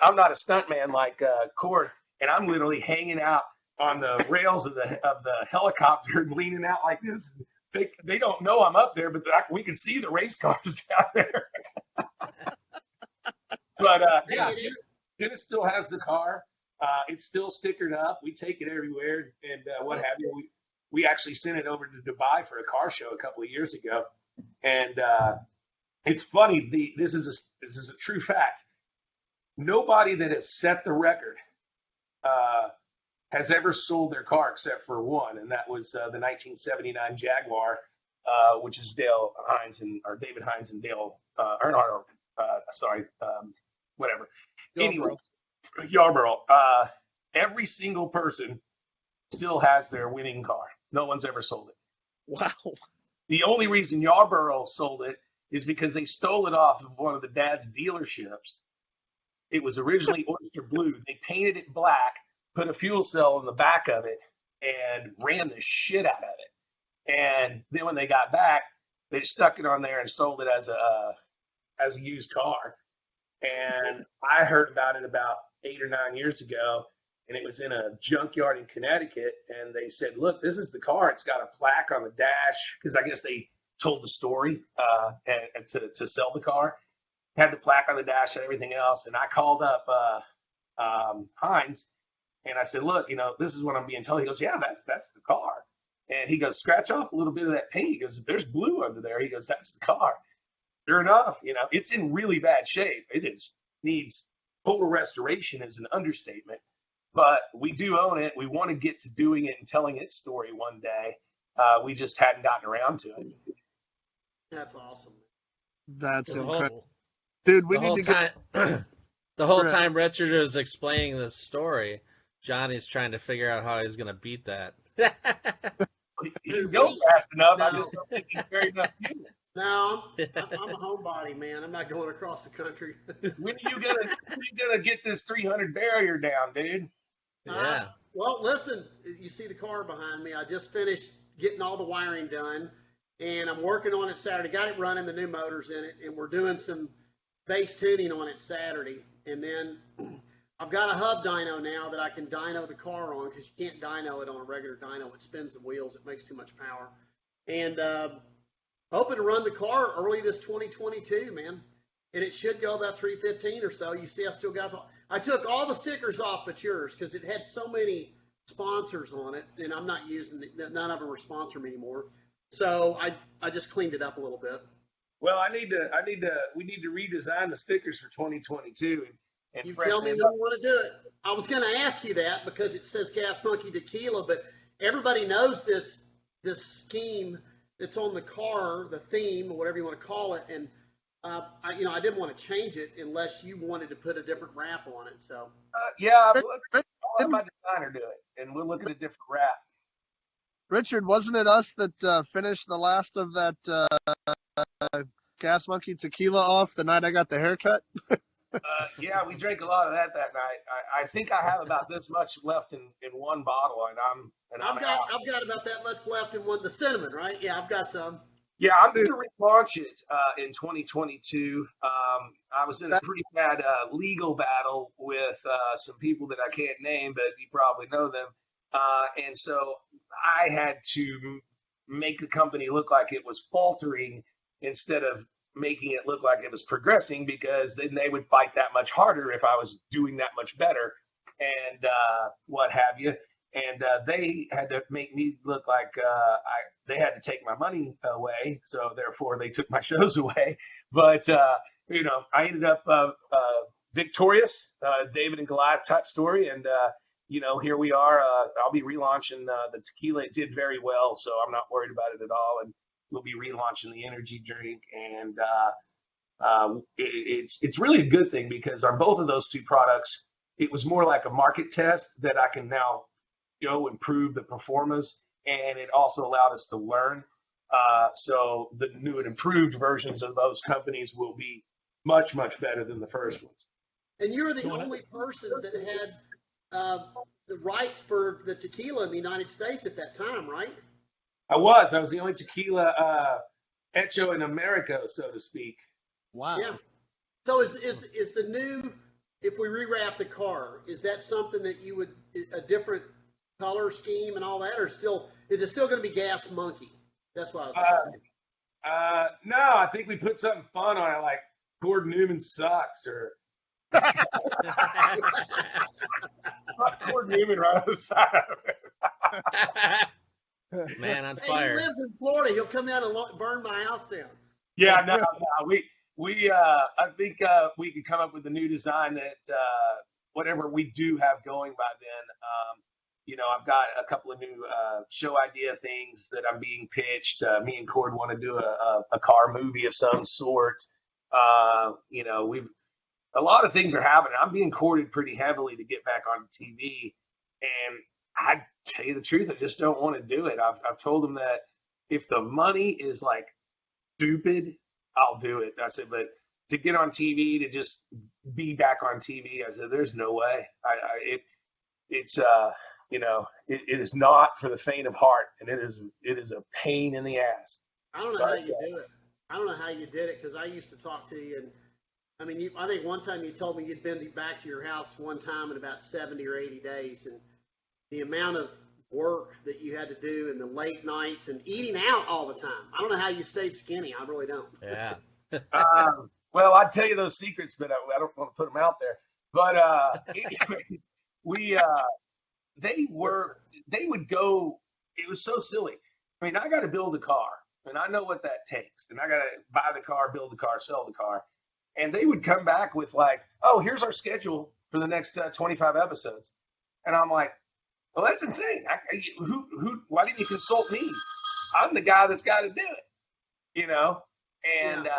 I'm not a stuntman like Cord, and I'm literally hanging out on the rails of the helicopter and leaning out like this. They don't know I'm up there, but we can see the race cars down there. But Dennis still has the car. It's still stickered up. We take it everywhere and what have you. We actually sent it over to Dubai for a car show a couple of years ago. And it's funny. This is a true fact. Nobody that has set the record has ever sold their car except for one, and that was the 1979 Jaguar, which is David Hines and Dale Earnhardt. Whatever. Anyway, Yarborough. Every single person still has their winning car. No one's ever sold it. Wow. The only reason Yarborough sold it is because they stole it off of one of the dad's dealerships. It was originally oyster blue. They painted it black, put a fuel cell in the back of it, and ran the shit out of it. And then when they got back, they stuck it on there and sold it as a used car. And I heard about it about 8 or 9 years ago, and it was in a junkyard in Connecticut. And they said, "Look, this is the car. It's got a plaque on the dash," because I guess they told the story and to sell the car. Had the plaque on the dash and everything else. And I called up Hines, and I said, "Look, this is what I'm being told." He goes, "Yeah, that's the car." And he goes, "Scratch off a little bit of that paint." He goes, "There's blue under there." He goes, "That's the car." Sure enough, it's in really bad shape. It needs total restoration is an understatement, but we do own it. We want to get to doing it and telling its story one day. We just hadn't gotten around to it. That's awesome. That's The incredible. Dude, we need to get... The whole time Richard was explaining this story, Johnny's trying to figure out how he's going to beat that. You go fast enough. I just don't think he's very enough. No, I'm a homebody, man. I'm not going across the country. When are you gonna get this 300 barrier down, dude? Yeah. Well, listen, you see the car behind me. I just finished getting all the wiring done, and I'm working on it Saturday. Got it running, the new motors in it, and we're doing some base tuning on it Saturday. And then I've got a hub dyno now that I can dyno the car on, because you can't dyno it on a regular dyno. It spins the wheels. It makes too much power. And hoping to run the car early this 2022, man. And it should go about 315 or so. You see, I took all the stickers off but yours, because it had so many sponsors on it, and I'm not using it. None of them are sponsoring me anymore. So I just cleaned it up a little bit. Well, we need to redesign the stickers for 2022. And You tell me when you want to do it. I was going to ask you that because it says Gas Monkey Tequila, but everybody knows this scheme that's on the car, the theme, or whatever you want to call it. And I didn't want to change it unless you wanted to put a different wrap on it. So yeah, I'll have my designer do it, and we'll look at a different wrap. Richard, wasn't it us that finished the last of that Gas Monkey Tequila off the night I got the haircut? Yeah, we drank a lot of that night. I think I have about this much left in one bottle, and I'm out. I've got about that much left in the cinnamon, right? Yeah, I've got some. Yeah, I'm going to relaunch it in 2022. I was in a pretty bad legal battle with some people that I can't name, but you probably know them. And so I had to make the company look like it was faltering instead of making it look like it was progressing, because then they would fight that much harder if I was doing that much better and what have you. And they had to make me look like they had to take my money away, so therefore they took my shows away. But I ended up victorious, David and Goliath type story, and here we are. I'll be relaunching the tequila. It did very well, so I'm not worried about it at all. And we'll be relaunching the energy drink, and it's really a good thing, because on both of those two products, it was more like a market test that I can now show and prove the performance, and it also allowed us to learn. So the new and improved versions of those companies will be much, much better than the first ones. And you're the only person that had the rights for the tequila in the United States at that time, right? I was the only tequila hecho in America, so to speak. Wow. Yeah. So is the new, if we rewrap the car, is that something that you would, a different color scheme and all that, or is it still going to be Gas Monkey? That's what I was asking. No, I think we put something fun on it, like Cord Newman sucks, or Cord Newman right on the side of it. Man on Hey, fire. he lives in Florida. He'll come down and burn my house down. Yeah, no, we I think we could come up with a new design that whatever we do have going by then. I've got a couple of new show idea things that I'm being pitched. Me and Cord want to do a car movie of some sort. A lot of things are happening. I'm being courted pretty heavily to get back on TV, and I tell you the truth, I just don't want to do it. I've told them that if the money is like stupid, I'll do it. I said, but to get on TV, to just be back on TV, I said, there's no way. It is not for the faint of heart, and it is a pain in the ass. I don't know how you do it. I don't know how you did it, because I used to talk to you, and I mean, I think one time you told me you'd been back to your house one time in about 70 or 80 days, and the amount of work that you had to do, and the late nights, and eating out all the time. I don't know how you stayed skinny. I really don't. Yeah. Well, I'd tell you those secrets, but I don't want to put them out there. But anyway, they would go. It was so silly. I mean, I got to build a car, and I know what that takes, and I got to buy the car, build the car, sell the car. And they would come back with like, oh, here's our schedule for the next 25 episodes. And I'm like, well, that's insane. Why didn't you consult me? I'm the guy that's got to do it, And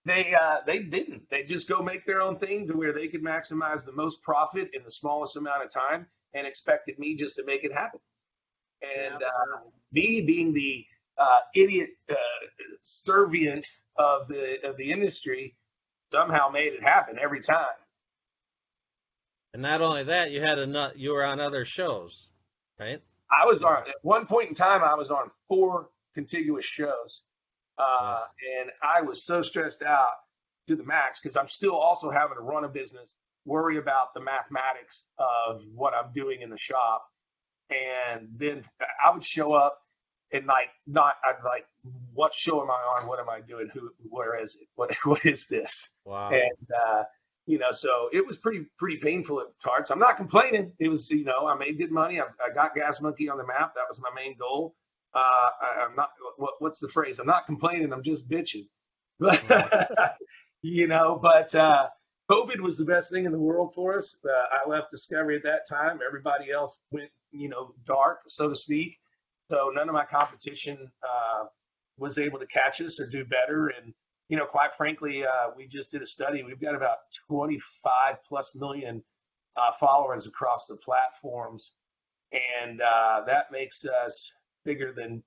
they didn't. They just go make their own thing to where they could maximize the most profit in the smallest amount of time, and expected me just to make it happen. And me being the idiot servient of the industry somehow made it happen every time. And not only that, you were on other shows, right? I was at one point in time, I was on 4 contiguous shows. And I was so stressed out to the max, because I'm still also having to run a business, worry about the mathematics of what I'm doing in the shop. And then I would show up and I'm like, what show am I on? What am I doing? Where is it? What is this? Wow. And, so it was pretty painful at parts. I'm not complaining. It was, I made good money. I got Gas Monkey on the map. That was my main goal. I'm not, what's the phrase? I'm not complaining. I'm just bitching. But, COVID was the best thing in the world for us. I left Discovery at that time. Everybody else went, dark, so to speak. So none of my competition was able to catch us or do better. And, quite frankly, we just did a study. We've got about 25 plus million followers across the platforms. And that makes us bigger than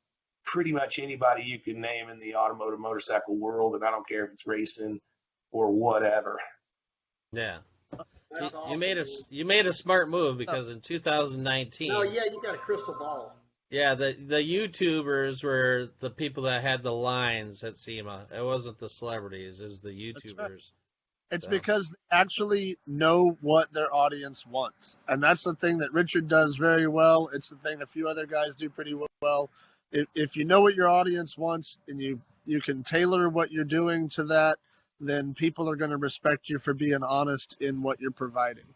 pretty much anybody you can name in the automotive motorcycle world. And I don't care if it's racing or whatever. Yeah. That's awesome. You made a smart move because in 2019. Oh yeah, you got a crystal ball. Yeah, the YouTubers were the people that had the lines at SEMA. It wasn't the celebrities, it was the YouTubers. It's because they actually know what their audience wants. And that's the thing that Richard does very well. It's the thing a few other guys do pretty well. If you know what your audience wants and you can tailor what you're doing to that, then people are going to respect you for being honest in what you're providing.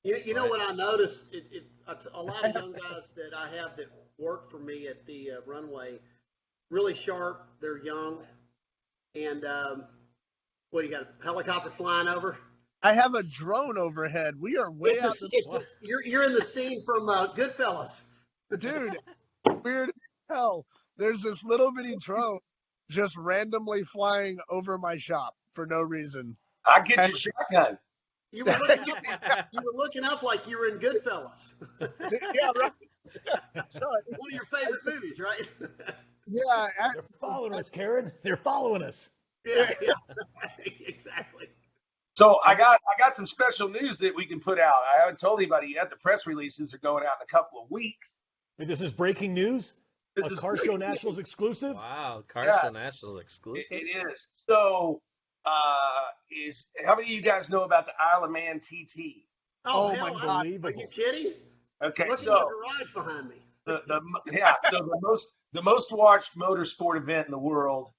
You know what I noticed? A lot of young guys that I have that work for me at the runway, really sharp. They're young, and you got a helicopter flying over? I have a drone overhead. We are way out. You're in the scene from Goodfellas, dude. Weird as hell. There's this little bitty drone just randomly flying over my shop for no reason. I get your shotgun. You were looking up like you were in Goodfellas. Yeah, right. One of your favorite movies, right? Yeah. They're following us, Karen. They're following us. Yeah, exactly. So I got some special news that we can put out. I haven't told anybody yet. The press releases are going out in a couple of weeks. Wait, this is breaking news? This is is Car Show Nationals exclusive? Wow, Car Show Nationals exclusive? It is. So, how many of you guys know about the Isle of Man TT? Oh my God. God. Are you kidding? Okay, Look at the garage behind me. The most watched motorsport event in the world.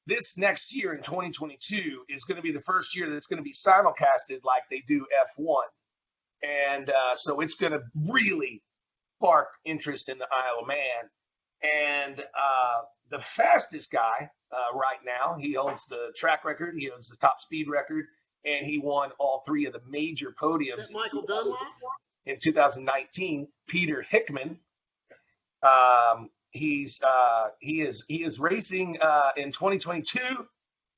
This next year in 2022 is going to be the first year that it's going to be simulcasted like they do F1, and so it's going to really spark interest in the Isle of Man. And the fastest guy right now, he holds the track record, he holds the top speed record, and he won all three of the major podiums. Is that Michael Dunlop? In 2019, Peter Hickman. He is racing in 2022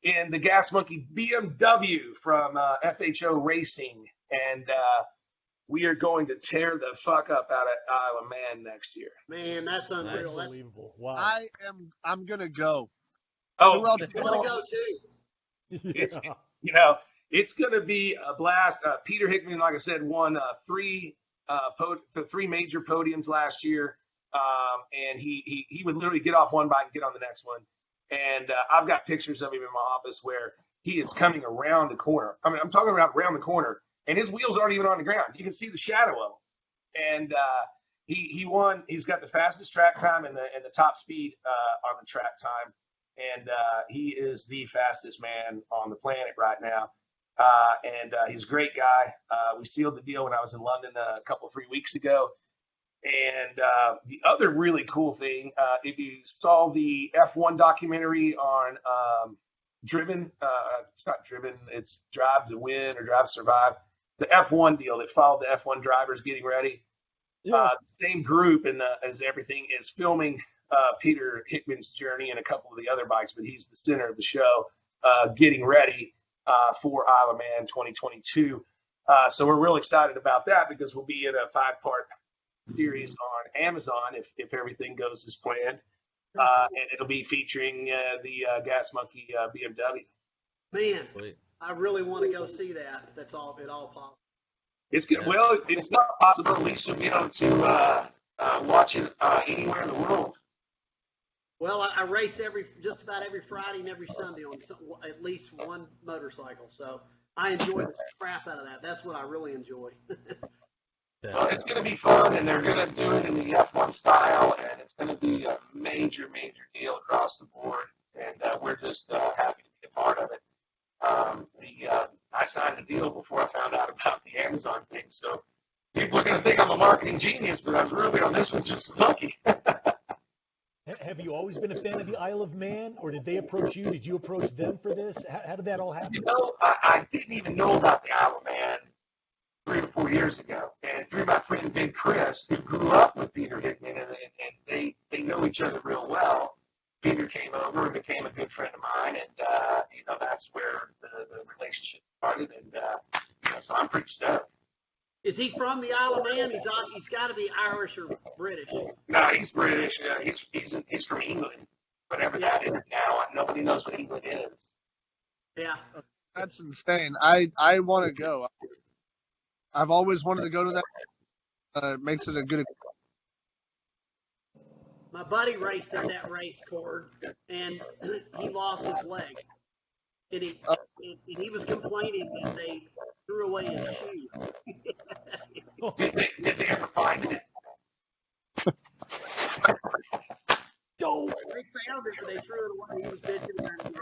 in the Gas Monkey BMW from FHO Racing, and we are going to tear the fuck up out of Isle of Man next year. Man, that's unreal. That's unbelievable. Wow. I'm gonna go. Oh, I want to go too. Yeah. It's gonna be a blast. Peter Hickman, like I said, won three major podiums last year. And he would literally get off one bike and get on the next one. And I've got pictures of him in my office where he is coming around the corner. I mean, I'm talking about around the corner, and his wheels aren't even on the ground. You can see the shadow of him. And he won. He's got the fastest track time and the top speed on the track time. And he is the fastest man on the planet right now. And he's a great guy. We sealed the deal when I was in London a couple 3 weeks ago. And the other really cool thing, if you saw the F1 documentary on Driven, it's not Driven, it's Drive to Win or Drive to Survive, the F1 deal that followed the F1 drivers getting ready. Yeah. The same group as everything is filming Peter Hickman's journey and a couple of the other bikes, but he's the center of the show, getting ready for Isle of Man 2022. So we're real excited about that because we'll be in a 5-part series on Amazon if everything goes as planned, and it'll be featuring the Gas Monkey BMW. Man, I really want to go see that. That's all possible. It's good. Well, it's not possible. At least you'll be able to watch it anywhere in the world. Well, I race just about every Friday and every Sunday on at least one motorcycle, so I enjoy the crap out of that. That's what I really enjoy. Well, it's going to be fun, and they're going to do it in the F1 style, and it's going to be a major, major deal across the board, and we're just happy to be a part of it. I signed a deal before I found out about the Amazon thing, so people are going to think I'm a marketing genius, but I was really on this one just lucky. Have you always been a fan of the Isle of Man, or did they approach you? Did you approach them for this? How did that all happen? I didn't even know about the Isle of Man 3 or 4 years ago, and through my friend Big Chris, who grew up with Peter Hickman, and they know each other real well. Peter came over and became a good friend of mine, and that's where the relationship started, and so I'm pretty stoked. Is he from the Isle of Man? He's got to be Irish or British. No, he's British. He's from England, whatever that is now. Nobody knows what England is. Yeah. That's insane. I want to go. I've always wanted to go to that. Makes it a good. My buddy raced at that race, Cord, and he lost his leg. And he was complaining that they threw away his shoe. Did they ever find it? Don't. They found it, but they threw it away. He was bitching about it.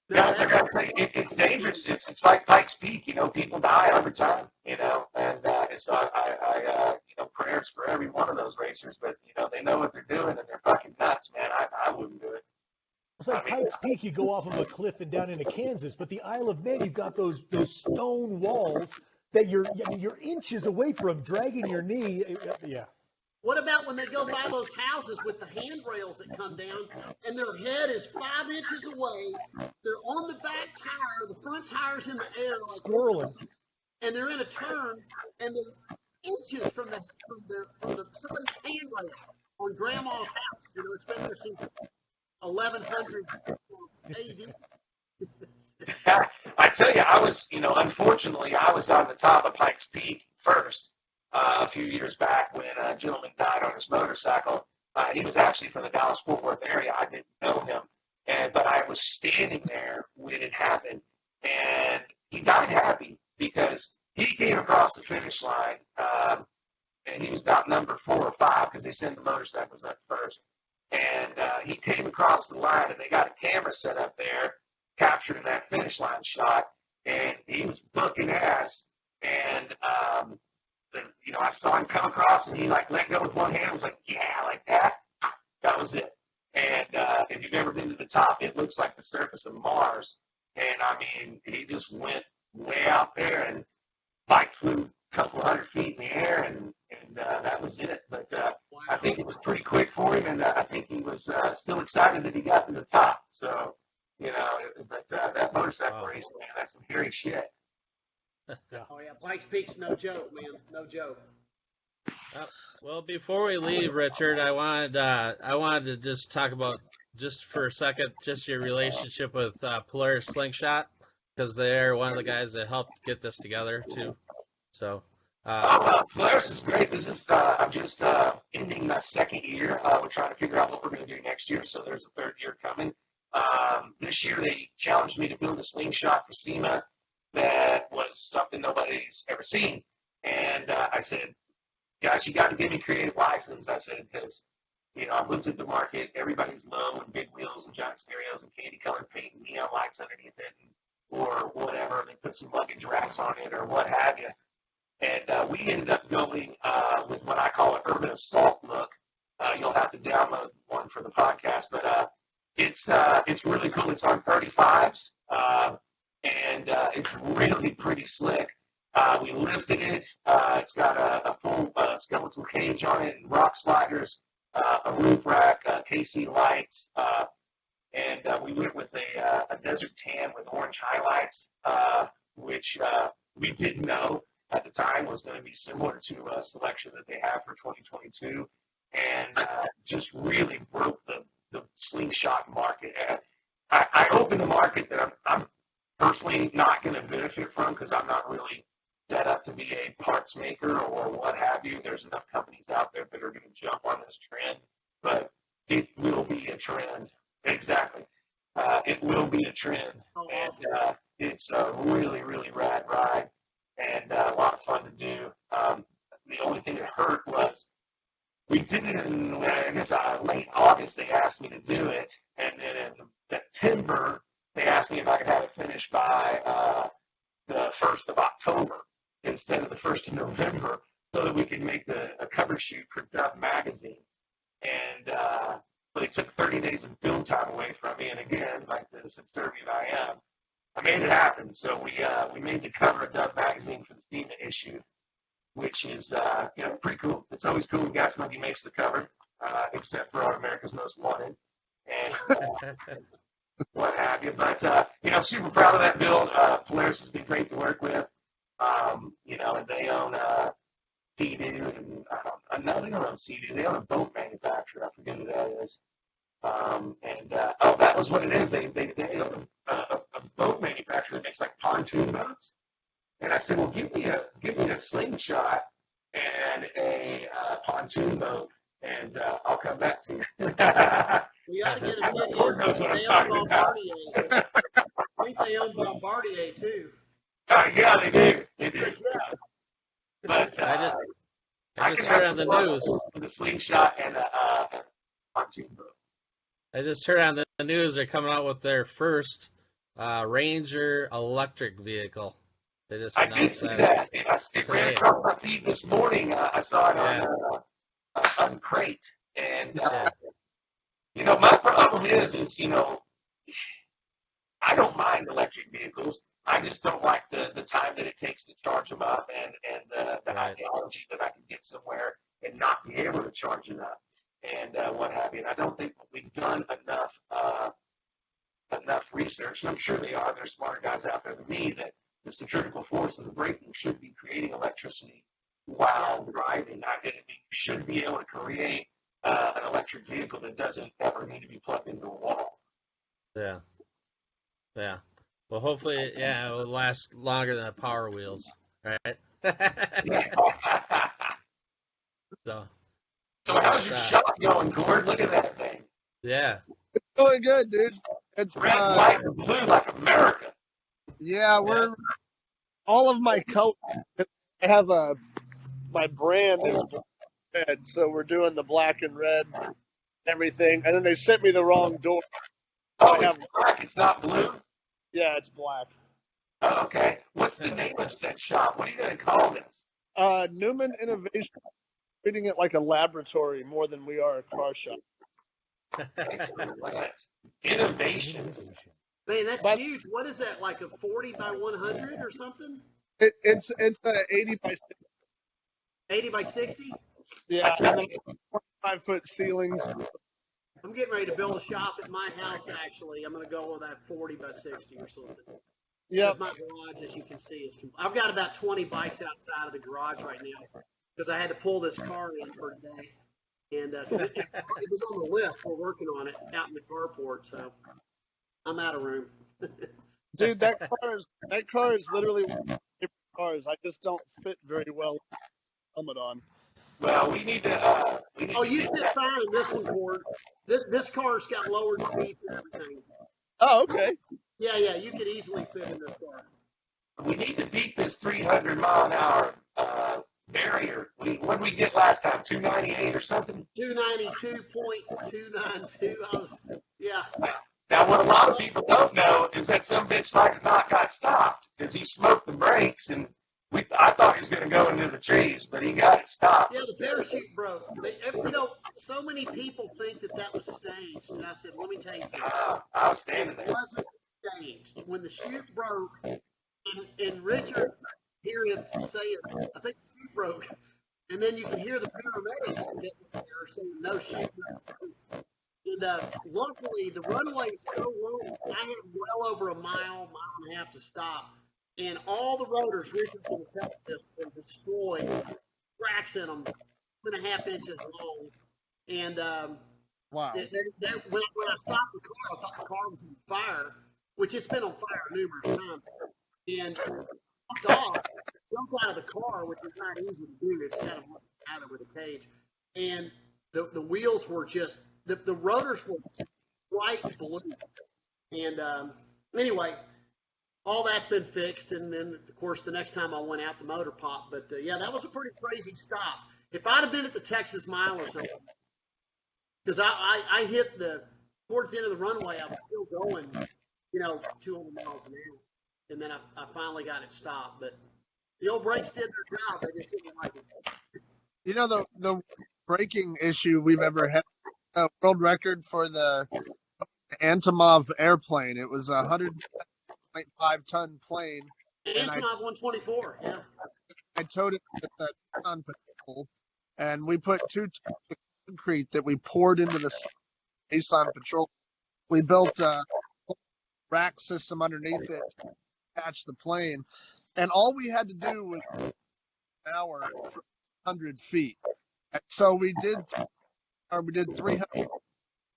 Yeah, I gotta tell you, it's dangerous. It's like Pikes Peak. People die every time. And so I prayers for every one of those racers. But they know what they're doing, and they're fucking nuts, man. I wouldn't do it. It's like Pikes Peak, you go off of a cliff and down into Kansas, but the Isle of Man, you've got those stone walls that you're inches away from, dragging your knee. Yeah. What about when they go by those houses with the handrails that come down and their head is 5 inches away? They're on the back tire, the front tire's in the air, like Squirreling. and they're in a turn, and they're inches from somebody's handrail on Grandma's house. It's been there since 1100 AD. I tell you, I was, unfortunately, I was on the top of Pikes Peak first a few years back when a gentleman died on his motorcycle. He was actually from the Dallas-Fort Worth area. I didn't know him, but I was standing there when it happened, and he died happy because he came across the finish line, and he was about number 4 or 5 because they send the motorcycles up first. And he came across the line, and they got a camera set up there capturing that finish line shot, and he was booking ass. And I saw him come across, and he let go with one hand. I was like, yeah, like that. That was it. And if you've ever been to the top, it looks like the surface of Mars. And I mean, he just went way out there, and bike flew a couple hundred feet in the air, and that was it. But I think it was pretty quick for him, and I think he was still excited that he got to the top. So, but that motorcycle race, man, that's some hairy shit. Oh yeah, Pikes Peak's no joke, man, no joke. Well, before we leave, Richard, I wanted to just talk about just for a second just your relationship with Polaris Slingshot, because they're one of the guys that helped get this together too. So. Polaris is great. This is I'm just ending the second year. We're trying to figure out what we're going to do next year. So there's a third year coming. This year they challenged me to build a slingshot for SEMA that was something nobody's ever seen. And I said, guys, you got to give me creative license. I said, because I've looked at the market. Everybody's low and big wheels and giant stereos and candy colored paint and neon lights underneath it, or whatever. They put some luggage racks on it or what have you. And we ended up going with what I call an urban assault look. You'll have to download one for the podcast, but it's really cool. It's on 35s, and it's really pretty slick. We lifted it. It's got a full skeletal cage on it, and rock sliders, a roof rack, KC lights, and we went with a desert tan with orange highlights, which we didn't know at the time was going to be similar to a selection that they have for 2022, and just really broke the slingshot market. I opened the market that I'm personally not going to benefit from because I'm not really set up to be a parts maker or what have you. There's enough companies out there that are going to jump on this trend, but it will be a trend. Exactly. It will be a trend, and it's a really, really rad ride. And a lot of fun to do. The only thing that hurt was we did it in, I guess, late August. They asked me to do it, and then in September they asked me if I could have it finished by the 1st of October instead of the 1st of November, so that we could make a cover shoot for Dove magazine. And but it took 30 days of build time away from me. And again, like the subservient I am, I made it happen. So we made the cover of Dove magazine for the SEMA issue, which is pretty cool. It's always cool when Gas Monkey makes the cover, except for America's Most Wanted and what have you. But super proud of that build. Polaris has been great to work with. And they own Sea-Doo, and no, they don't own Sea-Doo. They own a boat manufacturer. I forget who that is. That was what it is. They own a boat manufacturer. manufacturer that makes like pontoon boats. And I said, well, give me a slingshot and a pontoon boat, and I'll come back to you. We ought to get a good Lord knows what I'm talking about. I think they own Bombardier too. Yeah, they do. They do. Yeah. But I just heard on the news. With a slingshot and a pontoon boat. I just heard on the news they're coming out with their first Ranger electric vehicle. They just I did see that. It ran across my feed this morning. I saw it on Crate. And, my problem is, I don't mind electric vehicles. I just don't like the time that it takes to charge them up and the ideology that I can get somewhere and not be able to charge it up and what have you. And I don't think we've done enough research, and I'm sure they are. There's smarter guys out there than me that the centrifugal force of the braking should be creating electricity while driving. You should be able to create an electric vehicle that doesn't ever need to be plugged into a wall. Yeah. Yeah. Well, hopefully, it will last longer than the Power Wheels, right? So how's your shop going, Gord? Look at that thing. Yeah. It's going good, dude. It's red, white, and blue like America. Yeah, we're all of my colors. I have my brand is red, so we're doing the black and red and everything. And then they sent me the wrong door. Oh, it's black. It's not blue. Yeah, it's black. Oh, okay. What's the name of that shop? What are you going to call this? Newman Innovation. Treating it like a laboratory more than we are a car shop. Excellent. Innovations. Man, that's huge. What is that, like a 40 by 100 or something? It's 80 by 60. 80 by 60? Yeah, and then 25-foot ceilings. I'm getting ready to build a shop at my house, actually. I'm going to go with that 40 by 60 or something. Yeah. My garage, as you can see, I've got about 20 bikes outside of the garage right now because I had to pull this car in for a day. And it was on the lift. We're working on it out in the carport, so I'm out of room. Dude, that car is literally one of my favorite cars. I just don't fit very well with the helmet on. Well, we need to. You fit fine in this one, Cord. This car's got lowered seats and everything. Oh, okay. Yeah, you could easily fit in this car. We need to beat this 300-mile-an-hour barrier. What did we get last time? 298 or something? 292.292. Now, what a lot of people don't know is that some bitch like not got stopped because he smoked the brakes, and I thought he was going to go into the trees, but he got it stopped. Yeah, the parachute broke. So many people think that was staged, and I said, let me tell you something. I was standing there. It wasn't staged. When the chute broke, and Richard hear him say it, I think the chute broke, and then you can hear the paramedics there saying, no chute. And luckily, the runway is so long, I had well over a mile and a half to stop. And all the rotors, Richard can tell this, were destroyed, cracks in them, 2.5 inches long. And wow. When I stopped the car, I thought the car was on fire, which it's been on fire numerous times. And jumped out of the car, which is not easy to do. It's kind of out of with a cage. And the wheels were just, the rotors were bright blue. And anyway, all that's been fixed, and then, of course, the next time I went out, the motor popped. But, that was a pretty crazy stop. If I'd have been at the Texas Mile or something, because I hit towards the end of the runway, I was still going, 200 miles an hour. And then I finally got it stopped. But the old brakes did their job. They just didn't like it. The braking issue we've ever had, world record for the Antonov airplane. It was a 100.5-ton plane. Antonov 124, yeah. I towed it with the Nissan Patrol, and we put 2 tons of concrete that we poured into the Nissan Patrol. We built a rack system underneath it to attach the plane, and all we had to do was an hour for 100 feet. And so we did 300.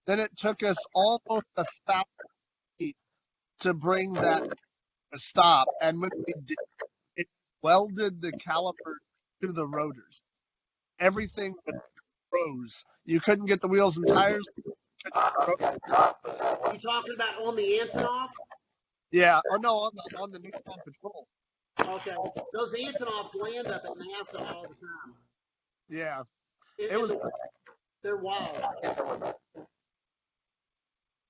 Then it took us almost 1,000 feet to bring that to stop. And when we did, it welded the caliper to the rotors. Everything froze. You couldn't get the wheels and tires. You talking about on the Antonov? Yeah. Oh no, on the Newman Patrol. Okay. Those Antonovs land up at NASA all the time. Yeah. They're wild.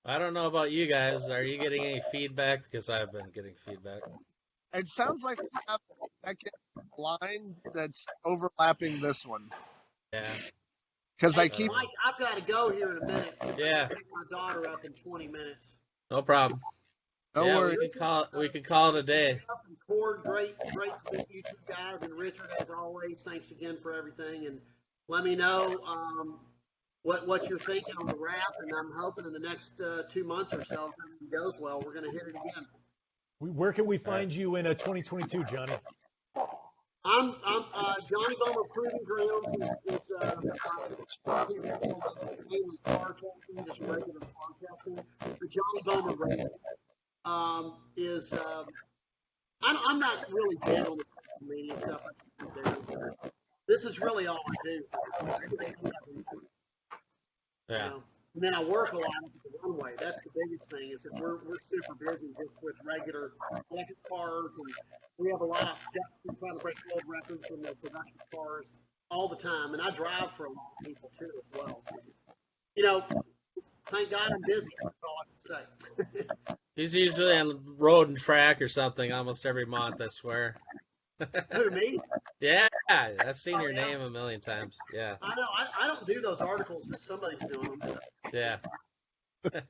I don't know about you guys. Are you getting any feedback? Because I've been getting feedback. It sounds like we have a second line that's overlapping this one. Yeah. Because Mike, I've got to go here in a minute. Yeah. Pick my daughter up in 20 minutes. No problem. No worries. We can call it a day. Cord, great to meet you two guys, and Richard, as always, thanks again for everything. And let me know what you're thinking on the wrap, and I'm hoping in the next 2 months or so, if everything goes well, we're going to hit it again. Where can we find you in 2022, Johnny? I'm Johnny Bohmer Proving Grounds is mainly car testing, just regular car testing. The Johnny Bohmer race is I'm not really big on the social media stuff. This is really all I do. Yeah. You know? And then I work a lot at the runway. That's the biggest thing is that we're super busy just with regular electric cars, and we have a lot of we're trying to break world records in the production cars all the time. And I drive for a lot of people too as well. So, you know, thank God I'm busy. That's all I can say. He's usually on the road and track or something almost every month, I swear. Who, me? Yeah, I've seen your name a million times. Yeah. I know. I don't do those articles, but somebody's doing them. Yeah. Hey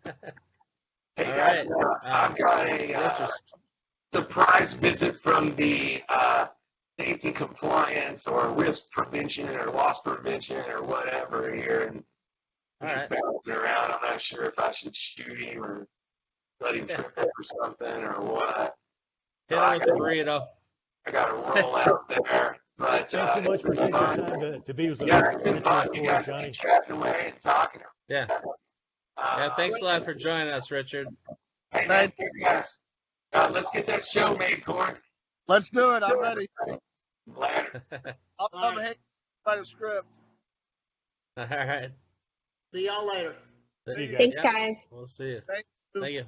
All guys, right. I've got a surprise visit from the safety compliance or risk prevention or loss prevention or whatever here, and All he's right. bouncing around. I'm not sure if I should shoot him or let him trip up or something or what. Hit him with the burrito. I got to roll out there. But Thanks so much for taking the time to be with us. yeah, it's been fun. Richard, You guys Johnny. have been chatting away and talking. Yeah. Yeah, thanks a lot for joining us, Richard. Hey, man, thanks, guys. Let's get that show made, Corn. Let's do it. I'm ready. Later. I'll come hang by the script. All right. See y'all later. See you guys. Thanks, guys. We'll see you. Thank you. Thank you.